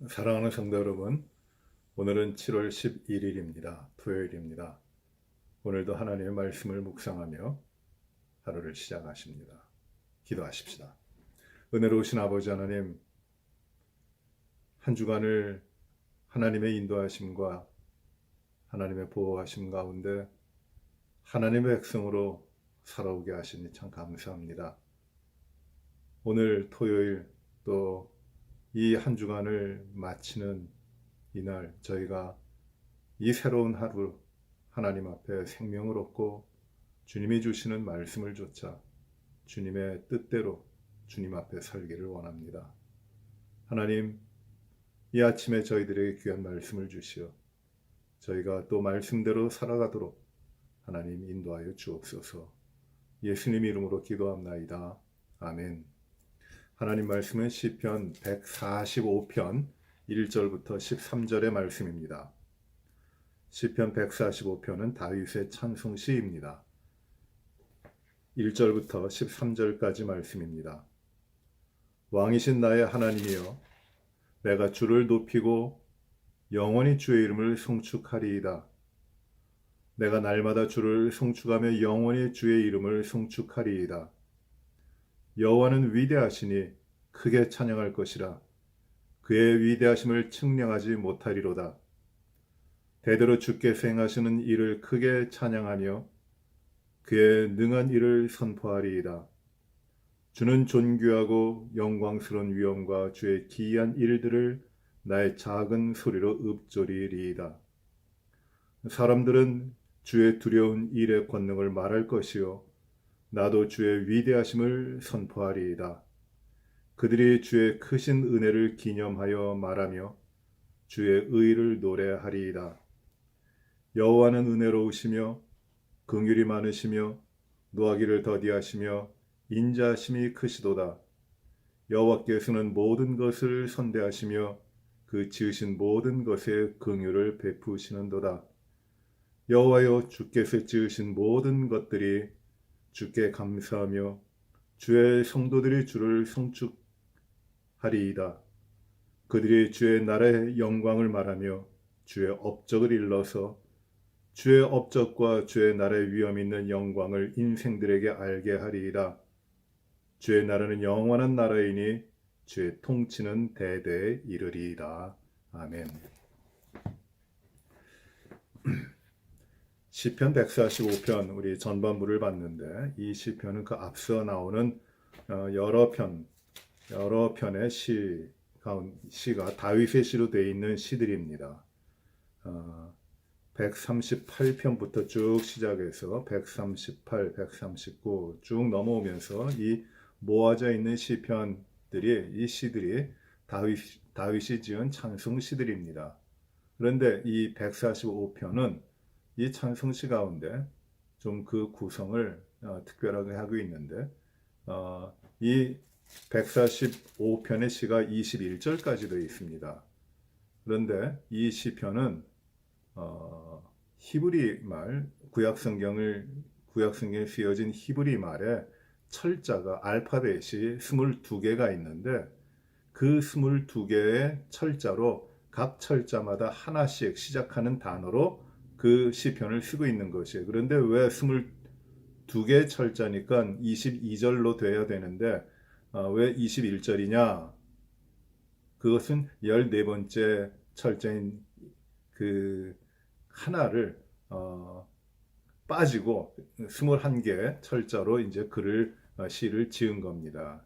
사랑하는 성도 여러분, 오늘은 7월 11일입니다. 토요일입니다. 오늘도 하나님의 말씀을 묵상하며 하루를 시작하십니다. 기도하십시다. 은혜로우신 아버지 하나님, 한 주간을 하나님의 인도하심과 하나님의 보호하심 가운데 하나님의 백성으로 살아오게 하시니 참 감사합니다. 오늘 토요일 또 이 한 주간을 마치는 이날 저희가 이 새로운 하루 하나님 앞에 생명을 얻고 주님이 주시는 말씀을 좇아 주님의 뜻대로 주님 앞에 설기를 원합니다. 하나님, 이 아침에 저희들에게 귀한 말씀을 주시어 저희가 또 말씀대로 살아가도록 하나님 인도하여 주옵소서. 예수님 이름으로 기도합나이다. 아멘. 하나님 말씀은 시편 145편 1절부터 13절의 말씀입니다. 시편 145편은 다윗의 찬송시입니다. 1절부터 13절까지 말씀입니다. 왕이신 나의 하나님이여, 내가 주를 높이고 영원히 주의 이름을 송축하리이다. 내가 날마다 주를 송축하며 영원히 주의 이름을 송축하리이다. 여호와는 위대하시니 크게 찬양할 것이라. 그의 위대하심을 측량하지 못하리로다. 대대로 주께서 행하시는 일을 크게 찬양하며 그의 능한 일을 선포하리이다. 주는 존귀하고 영광스러운 위엄과 주의 기이한 일들을 나의 작은 소리로 읊조리리이다. 사람들은 주의 두려운 일의 권능을 말할 것이요 나도 주의 위대하심을 선포하리이다. 그들이 주의 크신 은혜를 기념하여 말하며 주의 의를 노래하리이다. 여호와는 은혜로우시며 긍휼이 많으시며 노하기를 더디하시며 인자하심이 크시도다. 여호와께서는 모든 것을 선대하시며 그 지으신 모든 것에 긍휼을 베푸시는도다. 여호와여, 주께서 지으신 모든 것들이 주께 감사하며 주의 성도들이 주를 송축하리이다. 그들이 주의 나라의 영광을 말하며 주의 업적을 일러서 주의 업적과 주의 나라의 위엄 있는 영광을 인생들에게 알게 하리이다. 주의 나라는 영원한 나라이니 주의 통치는 대대에 이르리이다. 아멘. 시편 145편 우리 전반부를 봤는데 이 시편은 그 앞서 나오는 여러 편의 시가 다윗의 시로 되어 있는 시들입니다. 138편부터 쭉 시작해서 138, 139 쭉 넘어오면서 이 모아져 있는 이 시들이 다윗이 지은 찬송 시들입니다. 그런데 이 145편은 이 찬송시 가운데 좀 그 구성을 특별하게 하고 있는데 이 145편의 시가 21절까지 되어 있습니다. 그런데 이 시편은 히브리 말 구약성경에 쓰여진 히브리 말에 철자가 알파벳이 22개가 있는데 그 22개의 철자로 각 철자마다 하나씩 시작하는 단어로 그 시편을 쓰고 있는 것이에요. 그런데 왜 22개 철자니까 22절로 돼야 되는데 왜 21절이냐? 그것은 14번째 철자인 그 하나를 빠지고 21개 철자로 이제 시를 지은 겁니다.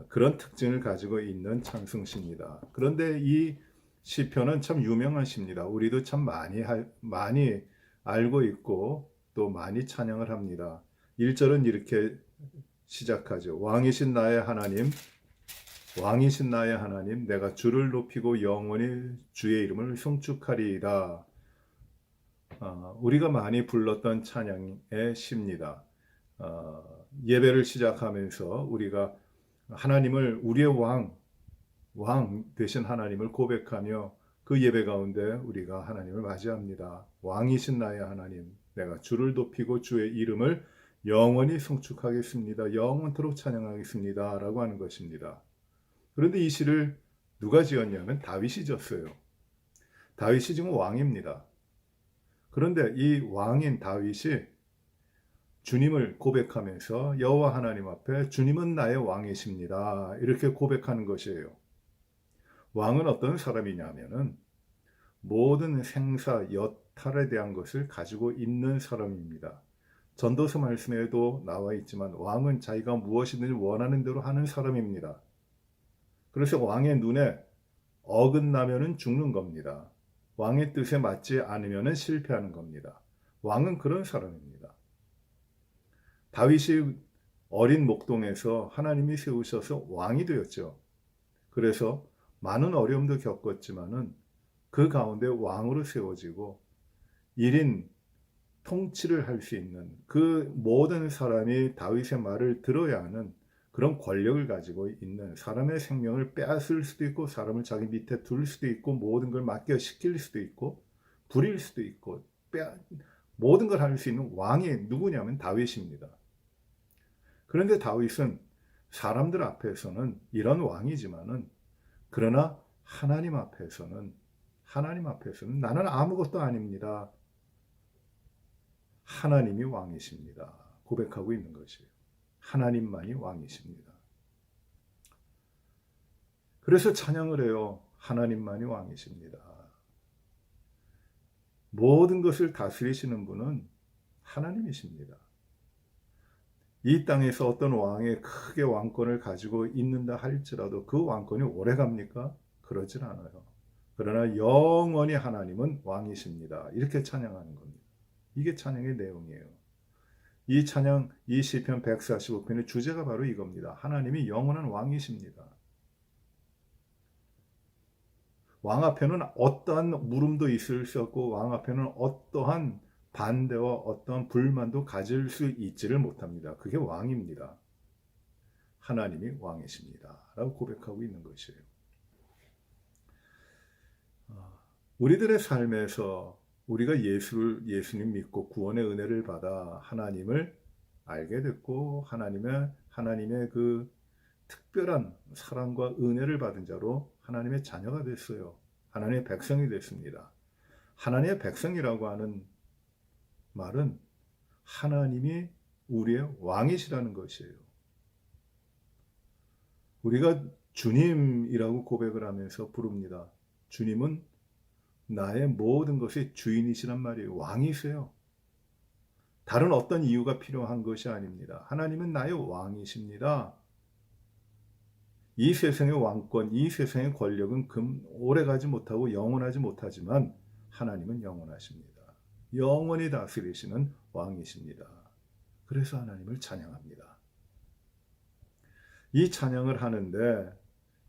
그런 특징을 가지고 있는 찬송시입니다. 그런데 이 시편은 참 유명한 시입니다. 우리도 참 많이 알고 있고 또 많이 찬양을 합니다. 1절은 이렇게 시작하죠. 왕이신 나의 하나님, 내가 주를 높이고 영원히 주의 이름을 송축하리이다. 우리가 많이 불렀던 찬양의 시입니다. 예배를 시작하면서 우리가 하나님을 우리의 왕 되신 하나님을 고백하며 그 예배 가운데 우리가 하나님을 맞이합니다. 왕이신 나의 하나님, 내가 주를 높이고 주의 이름을 영원히 송축하겠습니다. 영원토록 찬양하겠습니다. 라고 하는 것입니다. 그런데 이 시를 누가 지었냐면 다윗이 지었어요. 다윗이 지금 왕입니다. 그런데 이 왕인 다윗이 주님을 고백하면서 여호와 하나님 앞에 주님은 나의 왕이십니다. 이렇게 고백하는 것이에요. 왕은 어떤 사람이냐면은 모든 생사, 여탈에 대한 것을 가지고 있는 사람입니다. 전도서 말씀에도 나와 있지만 왕은 자기가 무엇이든지 원하는 대로 하는 사람입니다. 그래서 왕의 눈에 어긋나면은 죽는 겁니다. 왕의 뜻에 맞지 않으면은 실패하는 겁니다. 왕은 그런 사람입니다. 다윗이 어린 목동에서 하나님이 세우셔서 왕이 되었죠. 그래서 많은 어려움도 겪었지만은 그 가운데 왕으로 세워지고 1인 통치를 할 수 있는 그 모든 사람이 다윗의 말을 들어야 하는 그런 권력을 가지고 있는 사람의 생명을 빼앗을 수도 있고 사람을 자기 밑에 둘 수도 있고 모든 걸 맡겨시킬 수도 있고 부릴 수도 있고 모든 걸 할 수 있는 왕이 누구냐면 다윗입니다. 그런데 다윗은 사람들 앞에서는 이런 왕이지만은 그러나 하나님 앞에서는 나는 아무것도 아닙니다. 하나님이 왕이십니다. 고백하고 있는 것이에요. 하나님만이 왕이십니다. 그래서 찬양을 해요. 하나님만이 왕이십니다. 모든 것을 다스리시는 분은 하나님이십니다. 이 땅에서 어떤 왕이 크게 왕권을 가지고 있는다 할지라도 그 왕권이 오래 갑니까? 그러진 않아요. 그러나 영원히 하나님은 왕이십니다. 이렇게 찬양하는 겁니다. 이게 찬양의 내용이에요. 이 찬양, 이 시편 145편의 주제가 바로 이겁니다. 하나님이 영원한 왕이십니다. 왕 앞에는 어떠한 물음도 있을 수 없고 왕 앞에는 어떠한 반대와 어떠한 불만도 가질 수 있지를 못합니다. 그게 왕입니다. 하나님이 왕이십니다. 라고 고백하고 있는 것이에요. 우리들의 삶에서 우리가 예수님 믿고 구원의 은혜를 받아 하나님을 알게 됐고 하나님의 그 특별한 사랑과 은혜를 받은 자로 하나님의 자녀가 됐어요. 하나님의 백성이 됐습니다. 하나님의 백성이라고 하는 말은 하나님이 우리의 왕이시라는 것이에요. 우리가 주님이라고 고백을 하면서 부릅니다. 주님은 나의 모든 것의 주인이시란 말이에요. 왕이세요. 다른 어떤 이유가 필요한 것이 아닙니다. 하나님은 나의 왕이십니다. 이 세상의 왕권, 이 세상의 권력은 오래가지 못하고 영원하지 못하지만 하나님은 영원하십니다. 영원히 다스리시는 왕이십니다. 그래서 하나님을 찬양합니다. 이 찬양을 하는데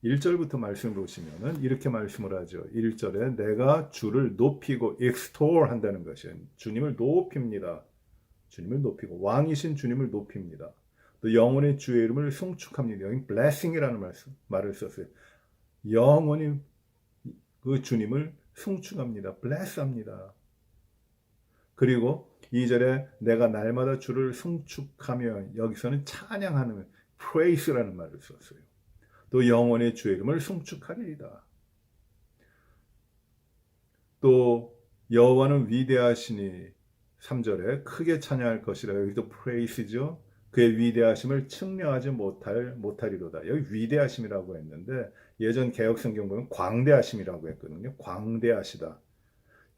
1절부터 말씀을 보시면 이렇게 말씀을 하죠. 1절에 내가 주를 높이고 extol 한다는 것이에요. 주님을 높입니다. 주님을 높이고 왕이신 주님을 높입니다. 또 영원히 주의 이름을 송축합니다. 여기 blessing이라는 말을 썼어요. 영원히 그 주님을 송축합니다. bless합니다. 그리고 2절에 내가 날마다 주를 송축하며 여기서는 찬양하는 praise라는 말을 썼어요. 또 영원히 주의 이름을 송축하리이다. 또 여호와는 위대하시니 3절에 크게 찬양할 것이라 여기도 praise죠. 그의 위대하심을 측량하지 못하리로다. 여기 위대하심이라고 했는데 예전 개역성경 보면 광대하심이라고 했거든요. 광대하시다.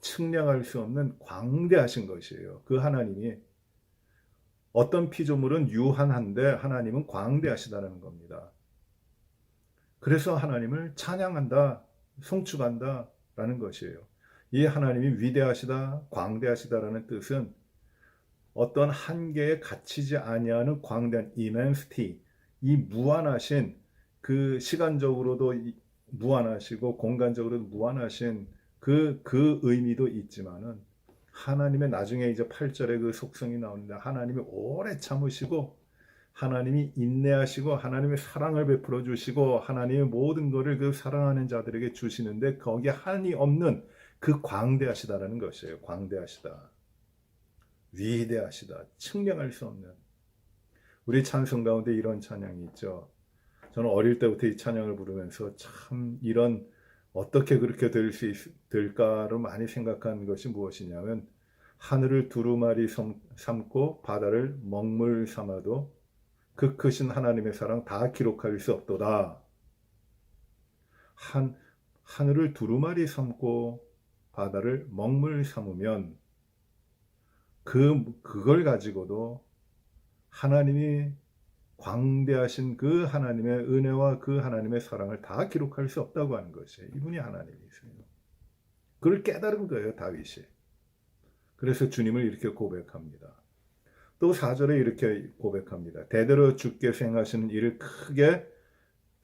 측량할 수 없는 광대하신 것이에요. 그 하나님이 어떤 피조물은 유한한데 하나님은 광대하시다는 겁니다. 그래서 하나님을 찬양한다, 송축한다 라는 것이에요. 이 하나님이 위대하시다, 광대하시다라는 뜻은 어떤 한계에 갇히지 아니하는 광대한 immensity, 이 무한하신 그 시간적으로도 무한하시고 공간적으로도 무한하신 그 의미도 있지만은 하나님의 나중에 이제 8절에 그 속성이 나오는데 하나님이 오래 참으시고 하나님이 인내하시고 하나님의 사랑을 베풀어 주시고 하나님의 모든 것을 그 사랑하는 자들에게 주시는데 거기에 한이 없는 그 광대하시다라는 것이에요. 광대하시다. 위대하시다. 측량할 수 없는. 우리 찬송 가운데 이런 찬양이 있죠. 저는 어릴 때부터 이 찬양을 부르면서 참 이런 어떻게 그렇게 될까로 많이 생각한 것이 무엇이냐면 하늘을 두루마리 삼고 바다를 먹물 삼아도 그 크신 하나님의 사랑 다 기록할 수 없도다. 하늘을 두루마리 삼고 바다를 먹물 삼으면 그걸 가지고도 하나님이 광대하신 그 하나님의 은혜와 그 하나님의 사랑을 다 기록할 수 없다고 하는 것이에요. 이분이 하나님이세요. 그걸 깨달은 거예요, 다윗이. 그래서 주님을 이렇게 고백합니다. 또 4절에 이렇게 고백합니다. 대대로 주께서 행하시는 일을 크게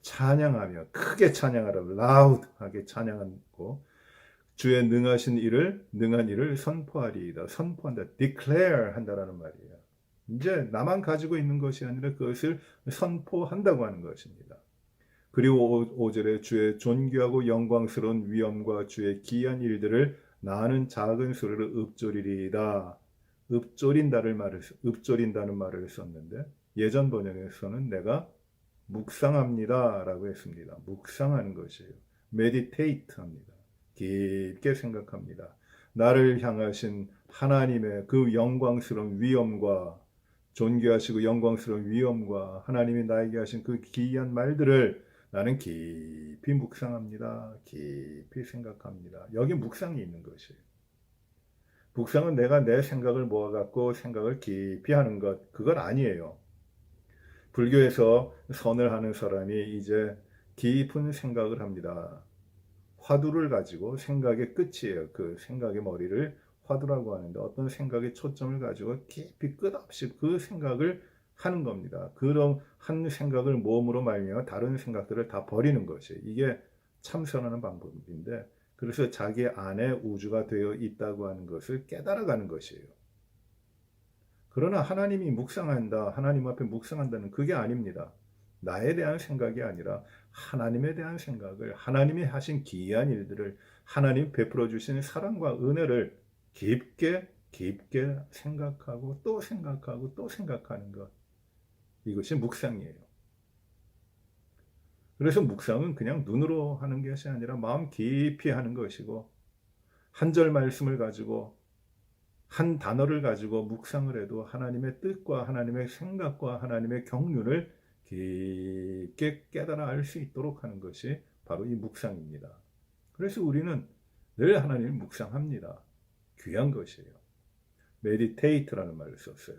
찬양하며, 크게 찬양하라고 라우드하게 찬양하고 주의 능한 일을 선포하리이다. 선포한다. declare 한다라는 말이에요. 이제 나만 가지고 있는 것이 아니라 그것을 선포한다고 하는 것입니다. 그리고 5절에 주의 존귀하고 영광스러운 위엄과 주의 기이한 일들을 나는 작은 소리로 읊조리리이다. 읊조린다는 말을 썼는데 예전 번역에서는 내가 묵상합니다 라고 했습니다. 묵상하는 것이에요. meditate 합니다. 깊게 생각합니다. 나를 향하신 하나님의 그 영광스러운 위엄과 존귀하시고 영광스러운 위엄과 하나님이 나에게 하신 그 기이한 말들을 나는 깊이 묵상합니다. 깊이 생각합니다. 여기 묵상이 있는 것이에요. 묵상은 내가 내 생각을 모아갖고 생각을 깊이 하는 것, 그건 아니에요. 불교에서 선을 하는 사람이 이제 깊은 생각을 합니다. 화두를 가지고 생각의 끝이에요. 그 생각의 머리를 화두라고 하는데 어떤 생각의 초점을 가지고 깊이 끝없이 그 생각을 하는 겁니다. 그런 한 생각을 모음으로 말미암아 다른 생각들을 다 버리는 것이에요. 이게 참선하는 방법인데 그래서 자기 안에 우주가 되어 있다고 하는 것을 깨달아가는 것이에요. 그러나 하나님이 묵상한다, 하나님 앞에 묵상한다는 그게 아닙니다. 나에 대한 생각이 아니라 하나님에 대한 생각을, 하나님이 하신 기이한 일들을, 하나님 베풀어 주신 사랑과 은혜를 깊게 생각하고 또 생각하고 또 생각하는 것. 이것이 묵상이에요. 그래서 묵상은 그냥 눈으로 하는 것이 아니라 마음 깊이 하는 것이고 한 절 말씀을 가지고 한 단어를 가지고 묵상을 해도 하나님의 뜻과 하나님의 생각과 하나님의 경륜을 깊게 깨달아 알 수 있도록 하는 것이 바로 이 묵상입니다. 그래서 우리는 늘 하나님을 묵상합니다. 귀한 것이에요. meditate라는 말을 썼어요.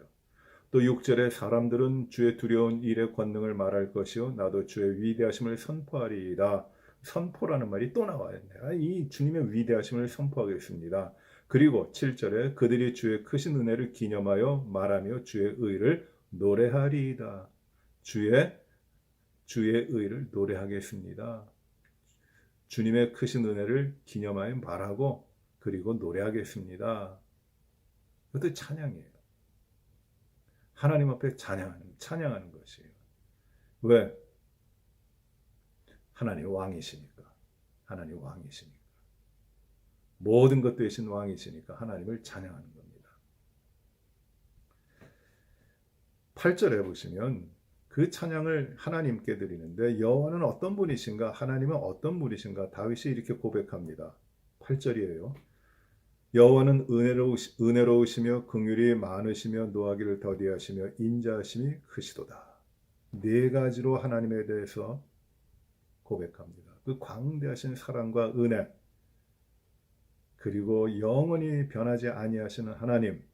또 6절에 사람들은 주의 두려운 일의 권능을 말할 것이요 나도 주의 위대하심을 선포하리이다. 선포라는 말이 또 나와요. 내가 이 주님의 위대하심을 선포하겠습니다. 그리고 7절에 그들이 주의 크신 은혜를 기념하여 말하며 주의 의를 노래하리이다. 주의 의를 노래하겠습니다. 주님의 크신 은혜를 기념하여 말하고 그리고 노래하겠습니다. 그것도 찬양이에요. 하나님 앞에 찬양하는 것이에요. 왜? 하나님 왕이시니까. 하나님 왕이시니까. 모든 것 되신 왕이시니까 하나님을 찬양하는 겁니다. 8절에 보시면 그 찬양을 하나님께 드리는데 여호와는 어떤 분이신가? 하나님은 어떤 분이신가? 다윗이 이렇게 고백합니다. 8절이에요. 여호와는 은혜로우시며 긍휼이 많으시며 노하기를 더디하시며 인자하심이 크시도다. 네 가지로 하나님에 대해서 고백합니다. 그 광대하신 사랑과 은혜 그리고 영원히 변하지 아니하시는 하나님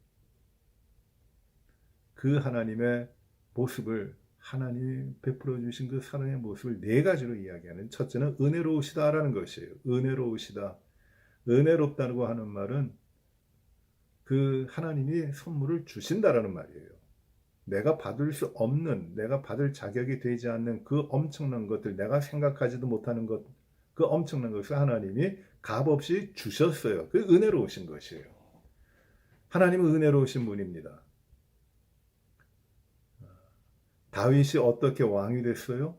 그 하나님의 모습을 하나님이 베풀어 주신 그 사랑의 모습을 네 가지로 이야기하는 첫째는 은혜로우시다라는 것이에요. 은혜로우시다. 은혜롭다고 하는 말은 그 하나님이 선물을 주신다라는 말이에요. 내가 받을 수 없는, 내가 받을 자격이 되지 않는 그 엄청난 것들, 내가 생각하지도 못하는 것, 그 엄청난 것을 하나님이 값없이 주셨어요. 그 은혜로우신 것이에요. 하나님은 은혜로우신 분입니다. 다윗이 어떻게 왕이 됐어요?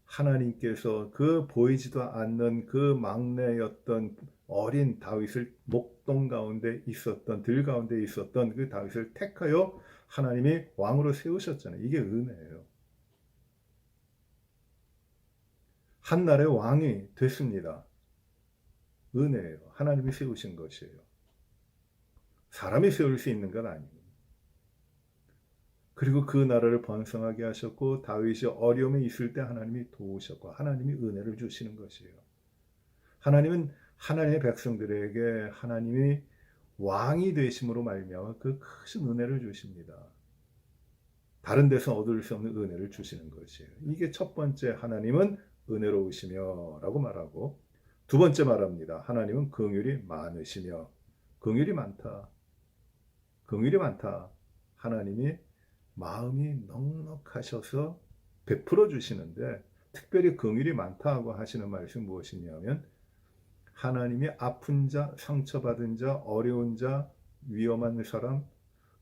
하나님께서 그 보이지도 않는 그 막내였던 어린 다윗을 목동 가운데 있었던 들 가운데 있었던 그 다윗을 택하여 하나님이 왕으로 세우셨잖아요. 이게 은혜예요. 한 나라의 왕이 됐습니다. 은혜예요. 하나님이 세우신 것이에요. 사람이 세울 수 있는 건 아니에요. 그리고 그 나라를 번성하게 하셨고 다윗이 어려움에 있을 때 하나님이 도우셨고 하나님이 은혜를 주시는 것이에요. 하나님은 하나님의 백성들에게 하나님이 왕이 되심으로 말미암아 그 크신 은혜를 주십니다. 다른 데서 얻을 수 없는 은혜를 주시는 것이에요. 이게 첫 번째, 하나님은 은혜로우시며 라고 말하고, 두 번째 말합니다. 하나님은 긍휼이 많으시며. 긍휼이 많다. 긍휼이 많다. 하나님이 마음이 넉넉하셔서 베풀어 주시는데, 특별히 긍휼이 많다고 하시는 말씀이 무엇이냐면, 하나님이 아픈 자, 상처받은 자, 어려운 자, 위험한 사람,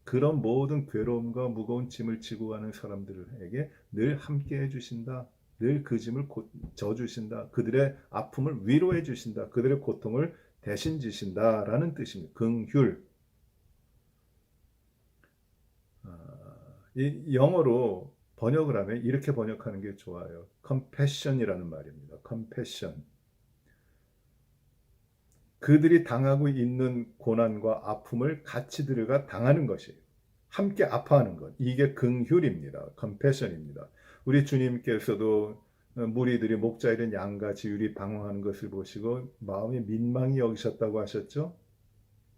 그런 모든 괴로움과 무거운 짐을 지고 가는 사람들에게 늘 함께 해주신다. 늘 그 짐을 져주신다. 그들의 아픔을 위로해 주신다. 그들의 고통을 대신 지신다라는 뜻입니다. 긍휼. 이 영어로 번역을 하면 이렇게 번역하는 게 좋아요. compassion이라는 말입니다. compassion. 그들이 당하고 있는 고난과 아픔을 같이 들어가 당하는 것이에요. 함께 아파하는 것. 이게 긍휼입니다. compassion입니다. 우리 주님께서도 무리들이 목자 잃은 양같이 유리 방황하는 것을 보시고 마음에 민망히 여기셨다고 하셨죠.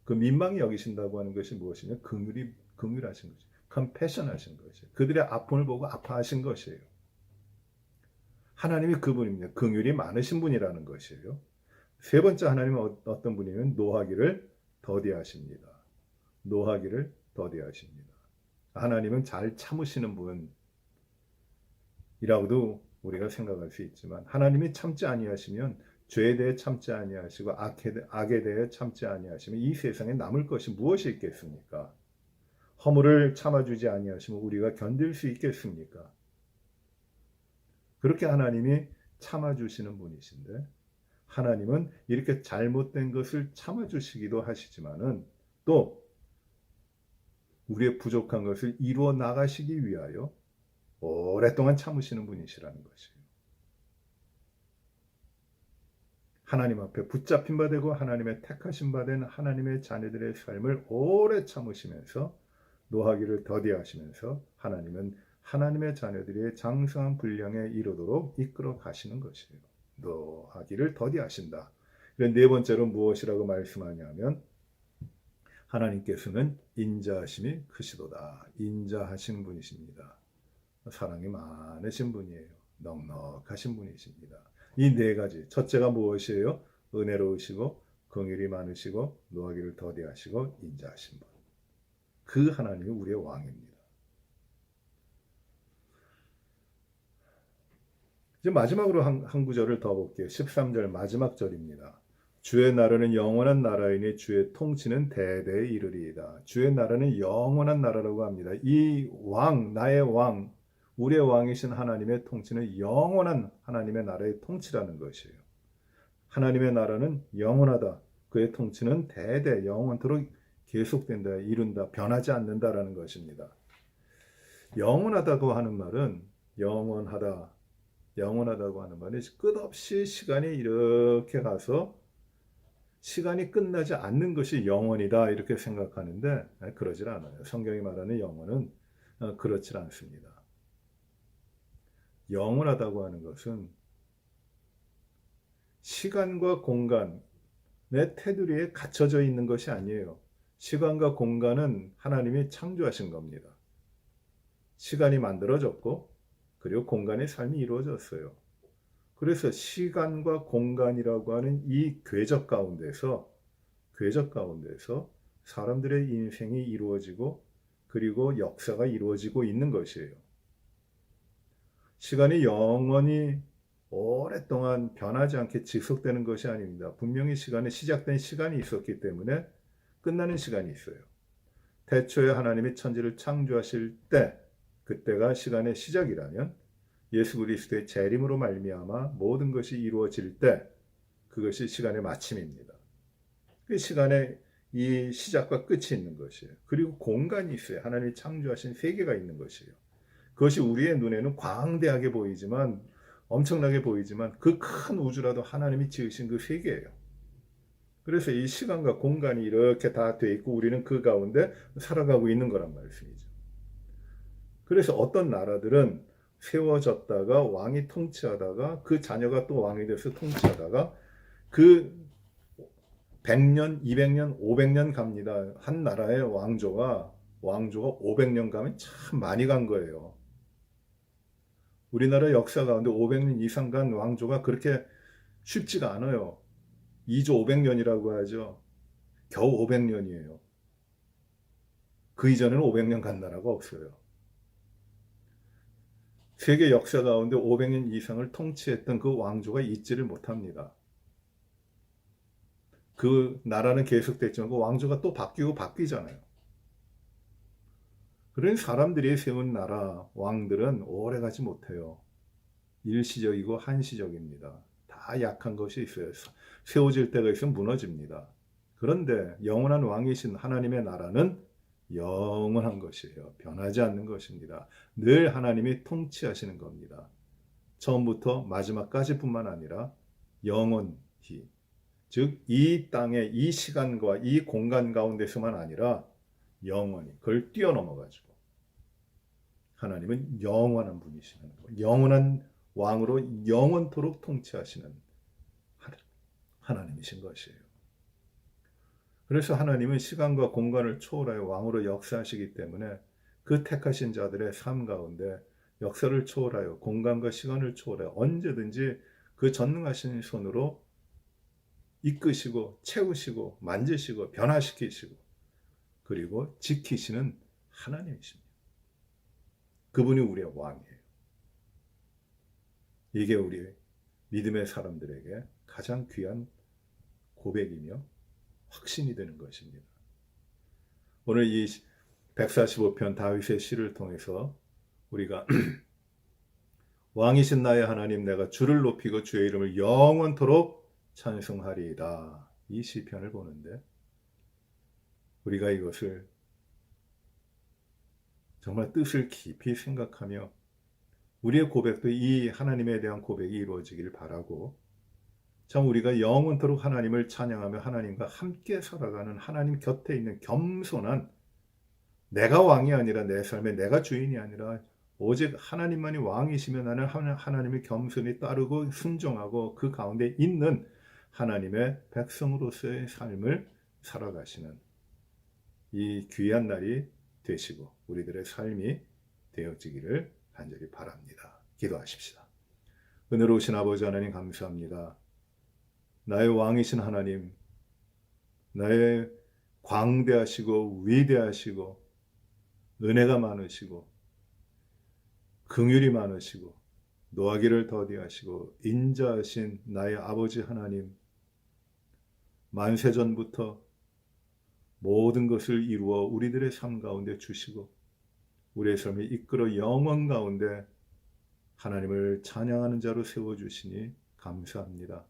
그 민망히 여기신다고 하는 것이 무엇이냐? 긍휼하신 것이에요. compassion 하신 것이에요. 그들의 아픔을 보고 아파하신 것이에요. 하나님이 그분입니다. 긍휼이 많으신 분이라는 것이에요. 세 번째, 하나님은 어떤 분이면 노하기를 더디하십니다. 노하기를 더디하십니다. 하나님은 잘 참으시는 분이라고도 우리가 생각할 수 있지만, 하나님이 참지 아니하시면 죄에 대해 참지 아니하시고 악에 대해 참지 아니하시면 이 세상에 남을 것이 무엇이 있겠습니까? 허물을 참아주지 아니하시면 우리가 견딜 수 있겠습니까? 그렇게 하나님이 참아주시는 분이신데, 하나님은 이렇게 잘못된 것을 참아주시기도 하시지만은 또 우리의 부족한 것을 이루어 나가시기 위하여 오랫동안 참으시는 분이시라는 것이에요. 하나님 앞에 붙잡힌 바 되고 하나님의 택하신 바 된 하나님의 자녀들의 삶을 오래 참으시면서 노하기를 더디하시면서 하나님은 하나님의 자녀들이 장성한 분량에 이르도록 이끌어 가시는 것이에요. 노하기를 더디하신다. 네 번째로 무엇이라고 말씀하냐면, 하나님께서는 인자하심이 크시도다. 인자하신 분이십니다. 사랑이 많으신 분이에요. 넉넉하신 분이십니다. 이 네 가지. 첫째가 무엇이에요? 은혜로우시고 긍휼이 많으시고 노하기를 더디하시고 인자하신 분. 그 하나님이 우리의 왕입니다. 이제 마지막으로 한 구절을 더 볼게요. 13절 마지막 절입니다. 주의 나라는 영원한 나라이니 주의 통치는 대대에 이르리이다. 주의 나라는 영원한 나라라고 합니다. 이 왕, 나의 왕, 우리의 왕이신 하나님의 통치는 영원한 하나님의 나라의 통치라는 것이에요. 하나님의 나라는 영원하다. 그의 통치는 대대 영원토록 계속된다, 이룬다, 변하지 않는다라는 것입니다. 영원하다고 하는 말은 영원하다고 하는 말은 끝없이 시간이 이렇게 가서 시간이 끝나지 않는 것이 영원이다 이렇게 생각하는데 그러질 않아요. 성경이 말하는 영원은 그렇지 않습니다. 영원하다고 하는 것은 시간과 공간의 테두리에 갇혀져 있는 것이 아니에요. 시간과 공간은 하나님이 창조하신 겁니다. 시간이 만들어졌고 그리고 공간의 삶이 이루어졌어요. 그래서 시간과 공간이라고 하는 이 궤적 가운데서 사람들의 인생이 이루어지고 그리고 역사가 이루어지고 있는 것이에요. 시간이 영원히 오랫동안 변하지 않게 지속되는 것이 아닙니다. 분명히 시간에 시작된 시간이 있었기 때문에 끝나는 시간이 있어요. 태초에 하나님이 천지를 창조하실 때, 그때가 시간의 시작이라면 예수 그리스도의 재림으로 말미암아 모든 것이 이루어질 때 그것이 시간의 마침입니다. 그 시간에 이 시작과 끝이 있는 것이에요. 그리고 공간이 있어요. 하나님이 창조하신 세계가 있는 것이에요. 그것이 우리의 눈에는 광대하게 보이지만 엄청나게 보이지만 그 큰 우주라도 하나님이 지으신 그 세계예요. 그래서 이 시간과 공간이 이렇게 다 돼 있고 우리는 그 가운데 살아가고 있는 거란 말씀이죠. 그래서 어떤 나라들은 세워졌다가 왕이 통치하다가 그 자녀가 또 왕이 돼서 통치하다가 그 100년, 200년, 500년 갑니다. 한 나라의 왕조가 500년 가면 참 많이 간 거예요. 우리나라 역사 가운데 500년 이상 간 왕조가 그렇게 쉽지가 않아요. 2조 500년이라고 하죠. 겨우 500년이에요. 그 이전에는 500년 간 나라가 없어요. 세계 역사 가운데 500년 이상을 통치했던 그 왕조가 있지를 못합니다. 그 나라는 계속됐지만 그 왕조가 또 바뀌고 바뀌잖아요. 그런 사람들이 세운 나라, 왕들은 오래 가지 못해요. 일시적이고 한시적입니다. 다 약한 것이 있어요. 세워질 때가 있으면 무너집니다. 그런데 영원한 왕이신 하나님의 나라는 영원한 것이에요. 변하지 않는 것입니다. 늘 하나님이 통치하시는 겁니다. 처음부터 마지막까지뿐만 아니라 영원히, 즉 이 땅의 이 시간과 이 공간 가운데서만 아니라 영원히 그걸 뛰어넘어가지고 하나님은 영원한 분이시는 거예요. 영원한 왕으로 영원토록 통치하시는 하나님이신 것이에요. 그래서 하나님은 시간과 공간을 초월하여 왕으로 역사하시기 때문에 그 택하신 자들의 삶 가운데 역사를 초월하여 공간과 시간을 초월하여 언제든지 그 전능하신 손으로 이끄시고 채우시고 만지시고 변화시키시고 그리고 지키시는 하나님이십니다. 그분이 우리의 왕이에요. 이게 우리 믿음의 사람들에게 가장 귀한 고백이며 확신이 되는 것입니다. 오늘 이 145편 다윗의 시를 통해서 우리가 왕이신 나의 하나님 내가 주를 높이고 주의 이름을 영원토록 찬송하리이다. 이 시편을 보는데 우리가 이것을 정말 뜻을 깊이 생각하며 우리의 고백도 이 하나님에 대한 고백이 이루어지길 바라고 참 우리가 영원토록 하나님을 찬양하며 하나님과 함께 살아가는 하나님 곁에 있는 겸손한 내가 왕이 아니라 내 삶에 내가 주인이 아니라 오직 하나님만이 왕이시며 나는 하나님의 겸손히 따르고 순종하고 그 가운데 있는 하나님의 백성으로서의 삶을 살아가시는 이 귀한 날이 되시고 우리들의 삶이 되어지기를 간절히 바랍니다. 기도하십시다. 은혜로우신 아버지 하나님 감사합니다. 나의 왕이신 하나님, 나의 광대하시고 위대하시고 은혜가 많으시고 긍휼이 많으시고 노하기를 더디하시고 인자하신 나의 아버지 하나님, 만세전부터 모든 것을 이루어 우리들의 삶 가운데 주시고 우리의 삶을 이끌어 영원 가운데 하나님을 찬양하는 자로 세워주시니 감사합니다.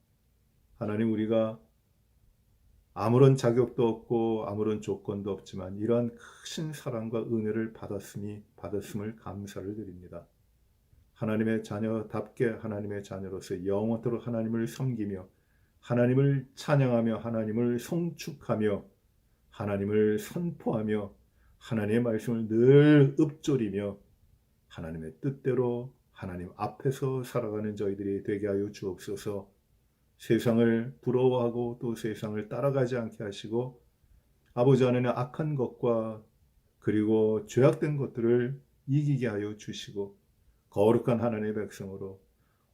하나님 우리가 아무런 자격도 없고 아무런 조건도 없지만 이러한 크신 사랑과 은혜를 받았음을 감사를 드립니다. 하나님의 자녀답게 하나님의 자녀로서 영원토록 하나님을 섬기며 하나님을 찬양하며 하나님을 송축하며 하나님을 선포하며 하나님의 말씀을 늘 읊조리며 하나님의 뜻대로 하나님 앞에서 살아가는 저희들이 되게 하여 주옵소서. 세상을 부러워하고 또 세상을 따라가지 않게 하시고 아버지 하나님의 악한 것과 그리고 죄악된 것들을 이기게 하여 주시고 거룩한 하나님의 백성으로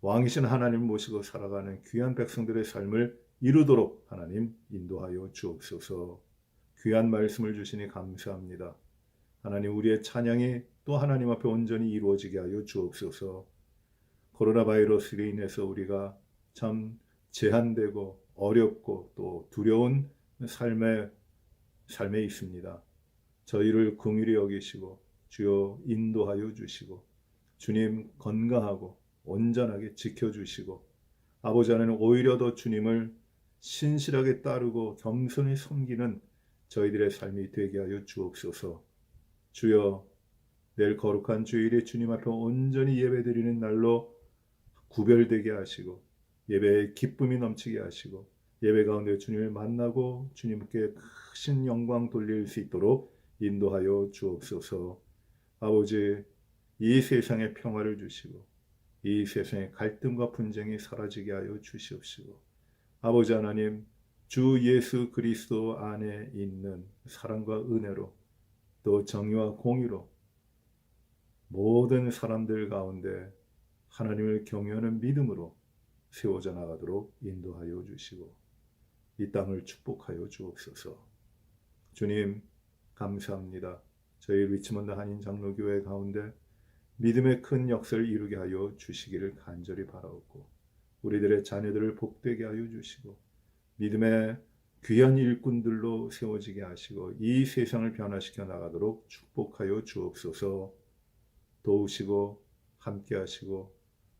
왕이신 하나님을 모시고 살아가는 귀한 백성들의 삶을 이루도록 하나님 인도하여 주옵소서. 귀한 말씀을 주시니 감사합니다. 하나님 우리의 찬양이 또 하나님 앞에 온전히 이루어지게 하여 주옵소서. 코로나 바이러스로 인해서 우리가 참 제한되고 어렵고 또 두려운 삶에 있습니다. 저희를 긍휼히 여기시고 주여 인도하여 주시고 주님 건강하고 온전하게 지켜주시고 아버지 하나님 오히려 더 주님을 신실하게 따르고 겸손히 섬기는 저희들의 삶이 되게 하여 주옵소서. 주여 내일 거룩한 주일에 주님 앞에 온전히 예배드리는 날로 구별되게 하시고 예배에 기쁨이 넘치게 하시고 예배 가운데 주님을 만나고 주님께 크신 영광 돌릴 수 있도록 인도하여 주옵소서. 아버지, 이 세상에 평화를 주시고 이 세상의 갈등과 분쟁이 사라지게 하여 주시옵시고 아버지 하나님, 주 예수 그리스도 안에 있는 사랑과 은혜로 또 정의와 공의로 모든 사람들 가운데 하나님을 경외하는 믿음으로 세워져 나가도록 인도하여 주시고 이 땅을 축복하여 주옵소서. 주님, 감사합니다. 저희 리치먼드 한인 장로교회 가운데 믿음의 큰 역사를 이루게 하여 주시기를 간절히 바라옵고 우리들의 자녀들을 복되게 하여 주시고 믿음의 귀한 일꾼들로 세워지게 하시고 이 세상을 변화시켜 나가도록 축복하여 주옵소서. 도우시고 함께 하시고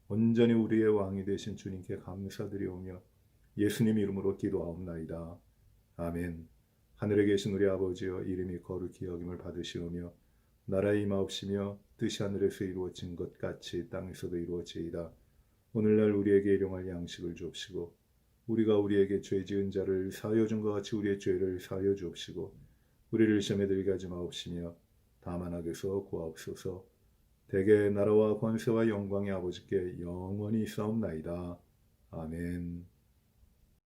온전히 우리의 왕이 되신 주님께 감사드리오며 예수님 이름으로 기도하옵나이다. 아멘. 하늘에 계신 우리 아버지여 이름이 거룩히 여김을 받으시오며 나라의 임하옵시며 뜻이 하늘에서 이루어진 것 같이 땅에서도 이루어지이다. 오늘날 우리에게 일용할 양식을 주옵시고 우리가 우리에게 죄 지은 자를 사하여 준 것 같이 우리의 죄를 사하여 주옵시고 우리를 시험에 들게 하지 마옵시며 다만 악에서 구하옵소서. 대개 나라와 권세와 영광의 아버지께 영원히 있사옵나이다. 아멘.